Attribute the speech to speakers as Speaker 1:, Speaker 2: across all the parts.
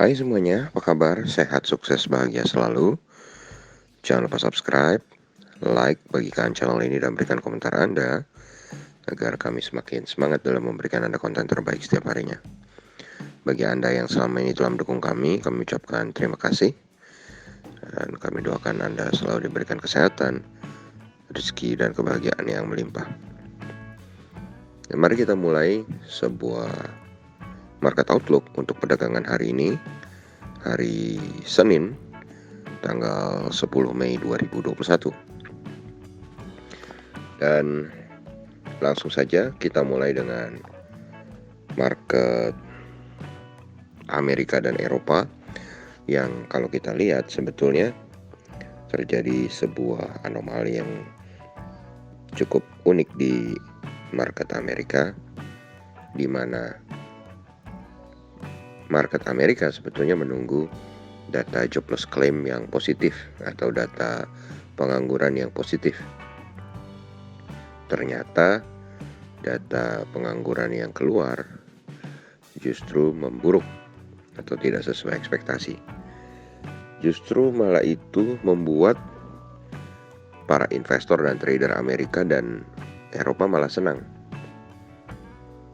Speaker 1: Hai semuanya, apa kabar? Sehat, sukses, bahagia selalu. Jangan lupa subscribe, like, bagikan channel ini dan berikan komentar Anda agar kami semakin semangat dalam memberikan Anda konten terbaik setiap harinya. Bagi Anda yang selama ini telah mendukung kami ucapkan terima kasih. Dan kami doakan Anda selalu diberikan kesehatan, rezeki, dan kebahagiaan yang melimpah. Dan mari kita mulai sebuah market outlook untuk perdagangan hari ini, hari Senin, tanggal 10 Mei 2021. Dan langsung saja kita mulai dengan market Amerika dan Eropa, yang kalau kita lihat sebetulnya terjadi sebuah anomali yang cukup unik di market Amerika, di mana market Amerika sebetulnya menunggu data jobless claim yang positif atau data pengangguran yang positif. Ternyata data pengangguran yang keluar justru memburuk atau tidak sesuai ekspektasi. Justru malah itu membuat para investor dan trader Amerika dan Eropa malah senang.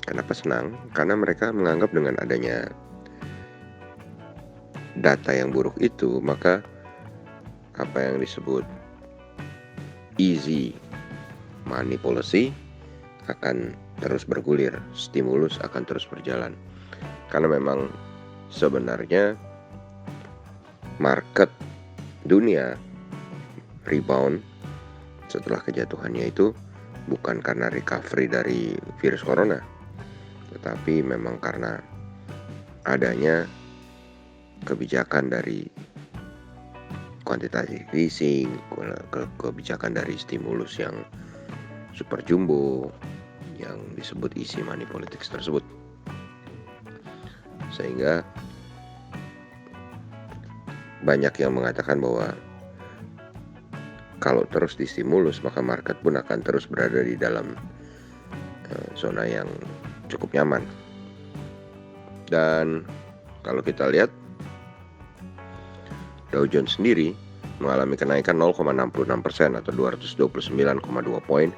Speaker 1: Kenapa senang? Karena mereka menganggap dengan adanya data yang buruk itu, maka apa yang disebut easy money policy akan terus bergulir, stimulus akan terus berjalan. Karena memang sebenarnya market dunia rebound setelah kejatuhannya itu bukan karena recovery dari virus corona, tetapi memang karena adanya kebijakan dari quantitative easing, kebijakan dari stimulus yang super jumbo yang disebut easy money politics tersebut. Sehingga banyak yang mengatakan bahwa kalau terus distimulus maka market pun akan terus berada di dalam zona yang cukup nyaman. Dan kalau kita lihat Dow Jones sendiri mengalami kenaikan 0,66% atau 229,2 poin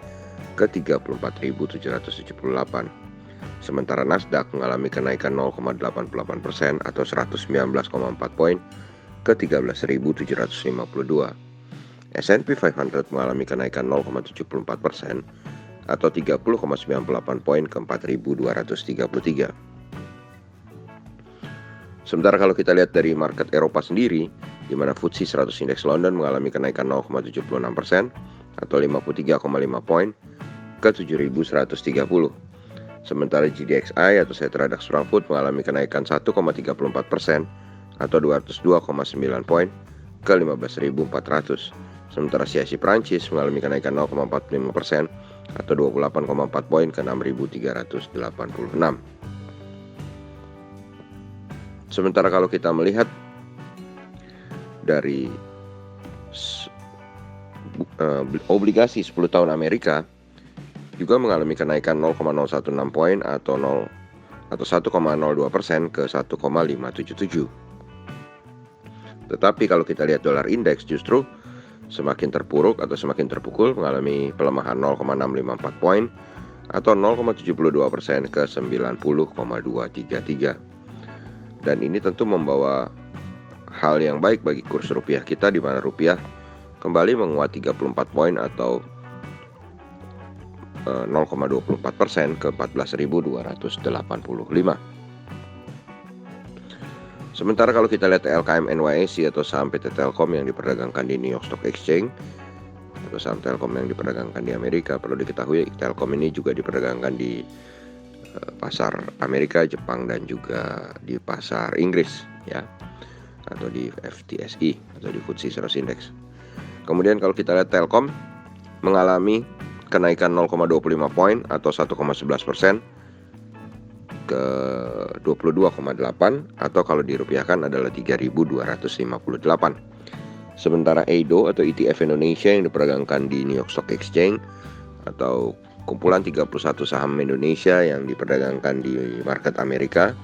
Speaker 1: ke 34.778. Sementara Nasdaq mengalami kenaikan 0,88% atau 119,4 poin ke 13.752. S&P 500 mengalami kenaikan 0,74% atau 30,98 poin ke 4.233. Sementara kalau kita lihat dari market Eropa sendiri, di mana FTSE 100 Index London mengalami kenaikan 0,76% atau 53,5 poin ke 7.130. Sementara GDXI atau Xetra DAX Frankfurt mengalami kenaikan 1,34% atau 202,9 poin ke 15.400. Sementara CAC Prancis mengalami kenaikan 0,45% atau 28,4 poin ke 6.386. Sementara kalau kita melihat dari obligasi 10 tahun Amerika juga mengalami kenaikan 0,016 poin atau 1,02% ke 1,577. Tetapi kalau kita lihat dolar indeks justru semakin terpuruk atau semakin terpukul, mengalami pelemahan 0,654 poin atau 0,72% ke 90,233. Dan ini tentu membawa hal yang baik bagi kurs rupiah kita, di mana rupiah kembali menguat 34 poin atau 0,24% ke 14.285. Sementara kalau kita lihat LKM NYSE atau saham PT Telkom yang diperdagangkan di New York Stock Exchange atau saham Telkom yang diperdagangkan di Amerika, perlu diketahui Telkom ini juga diperdagangkan di pasar Amerika, Jepang, dan juga di pasar Inggris, ya, atau di FTSE atau di FTSE 100 Index. Kemudian kalau kita lihat Telkom mengalami kenaikan 0,25 poin atau 1,11% ke 22,8 atau kalau dirupiahkan adalah 3.258. Sementara EIDO atau ETF Indonesia yang diperdagangkan di New York Stock Exchange atau kumpulan 31 saham Indonesia yang diperdagangkan di market Amerika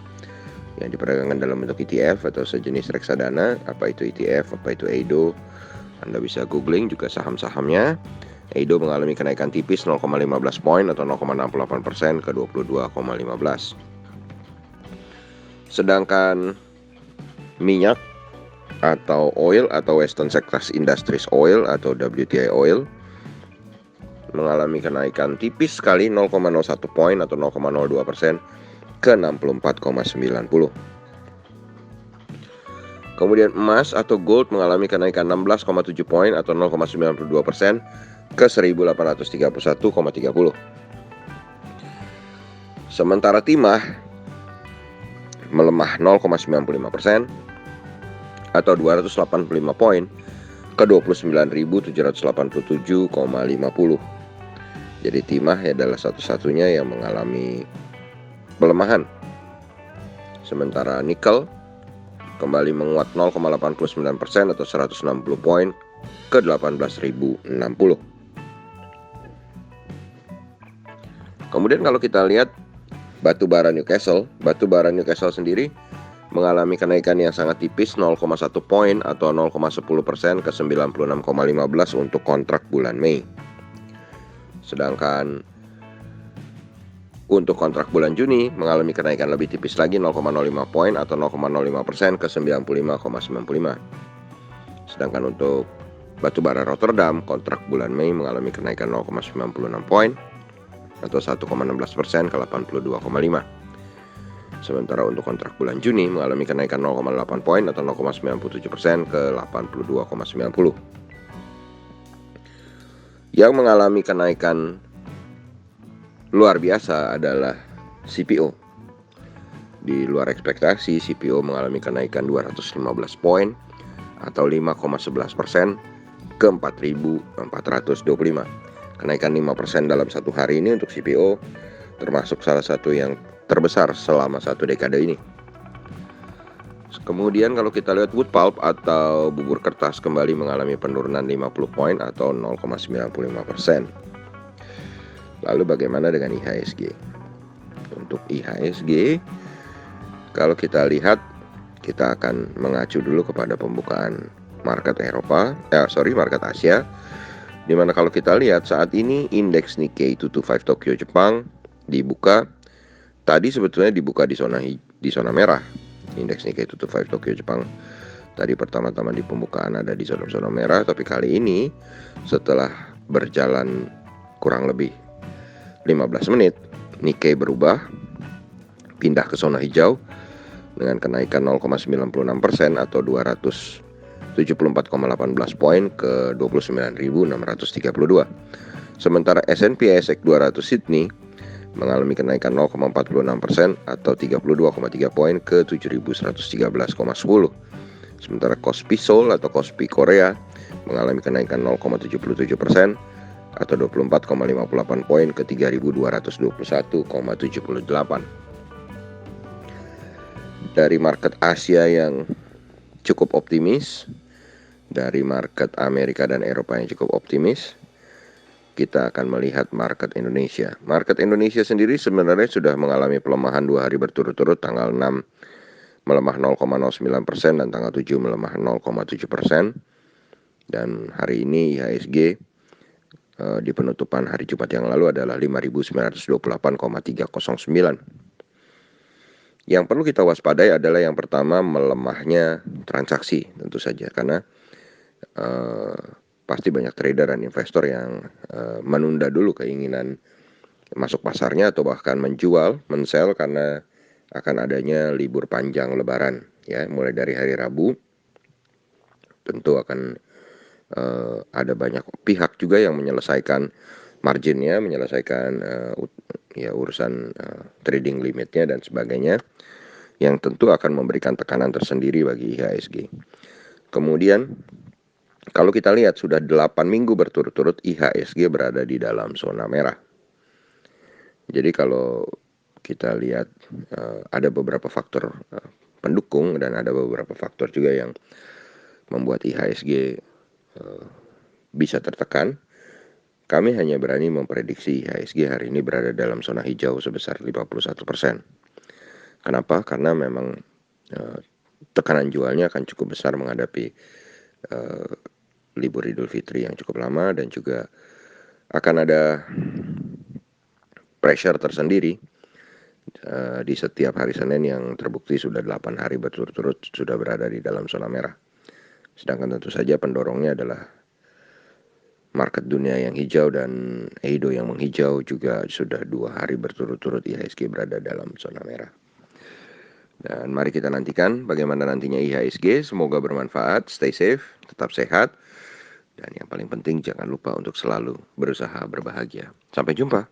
Speaker 1: yang diperdagangkan dalam bentuk ETF atau sejenis reksadana. Apa itu ETF, apa itu EIDO, Anda bisa googling juga saham-sahamnya. EIDO mengalami kenaikan tipis 0,15 poin atau 0,68% ke 22,15. Sedangkan minyak atau oil atau Western Sectors Industries Oil atau WTI Oil mengalami kenaikan tipis sekali 0,01 poin atau 0,02% ke 64,90. Kemudian emas atau gold mengalami kenaikan 16,7 poin atau 0,92% ke 1831,30. Sementara timah melemah 0,95% atau 285 poin ke 29.787,50. Jadi timah adalah satu-satunya yang mengalami pelemahan. Sementara nikel kembali menguat 0,89% atau 160 poin ke 18.060. Kemudian kalau kita lihat batu bara Newcastle sendiri mengalami kenaikan yang sangat tipis 0,1 poin atau 0,10% ke 96,15 untuk kontrak bulan Mei. Sedangkan untuk kontrak bulan Juni mengalami kenaikan lebih tipis lagi 0,05 poin atau 0,05% ke 95,95. Sedangkan untuk batu bara Rotterdam kontrak bulan Mei mengalami kenaikan 0,96 poin atau 1,16% ke 82,5. Sementara untuk kontrak bulan Juni mengalami kenaikan 0,8 poin atau 0,97% ke 82,90. Yang mengalami kenaikan luar biasa adalah CPO. Di luar ekspektasi, CPO mengalami kenaikan 215 poin atau 5,11% ke 4.425. Kenaikan 5% dalam satu hari ini untuk CPO termasuk salah satu yang terbesar selama satu dekade ini. Kemudian kalau kita lihat wood pulp atau bubur kertas kembali mengalami penurunan 50 poin atau 0,95%. Lalu bagaimana dengan IHSG? Untuk IHSG, kalau kita lihat, kita akan mengacu dulu kepada pembukaan market market Asia. Dimana kalau kita lihat saat ini indeks Nikkei 225 Tokyo Jepang dibuka, tadi sebetulnya dibuka di zona merah. Indeks Nikkei 225 Tokyo Jepang tadi pertama-tama di pembukaan ada di zona merah, tapi kali ini setelah berjalan kurang lebih 15 menit, Nikkei berubah pindah ke zona hijau dengan kenaikan 0,96% atau 274,18 poin ke 29.632. Sementara S&P ASX 200 Sydney mengalami kenaikan 0,46% atau 32,3 poin ke 7.113,10. Sementara Kospi Seoul atau Kospi Korea mengalami kenaikan 0,77% atau 24,58 poin ke 3.221,78. Dari market Asia yang cukup optimis, dari market Amerika dan Eropa yang cukup optimis, kita akan melihat market Indonesia. Market Indonesia sendiri sebenarnya sudah mengalami pelemahan 2 hari berturut-turut, tanggal 6 melemah 0,09% dan tanggal 7 melemah 0,7%. Dan hari ini IHSG di penutupan hari Jumat yang lalu adalah 5.928,309. Yang perlu kita waspadai adalah yang pertama melemahnya transaksi tentu saja, karena pasti banyak trader dan investor yang menunda dulu keinginan masuk pasarnya atau bahkan menjual, men-sell karena akan adanya libur panjang Lebaran ya, mulai dari hari Rabu. Tentu akan ada banyak pihak juga yang menyelesaikan marginnya, menyelesaikan urusan trading limitnya dan sebagainya, yang tentu akan memberikan tekanan tersendiri bagi IHSG. Kemudian kalau kita lihat sudah 8 minggu berturut-turut IHSG berada di dalam zona merah. Jadi kalau kita lihat ada beberapa faktor pendukung dan ada beberapa faktor juga yang membuat IHSG bisa tertekan. Kami hanya berani memprediksi IHSG hari ini berada dalam zona hijau sebesar 51%. Kenapa? Karena memang tekanan jualnya akan cukup besar menghadapi libur Idul Fitri yang cukup lama, dan juga akan ada pressure tersendiri di setiap hari Senin yang terbukti sudah 8 hari berturut-turut sudah berada di dalam zona merah. Sedangkan tentu saja pendorongnya adalah market dunia yang hijau dan EIDO yang menghijau, juga sudah 2 hari berturut-turut IHSG berada dalam zona merah. Dan mari kita nantikan bagaimana nantinya IHSG. Semoga bermanfaat, stay safe, tetap sehat, dan yang paling penting jangan lupa untuk selalu berusaha berbahagia. Sampai jumpa.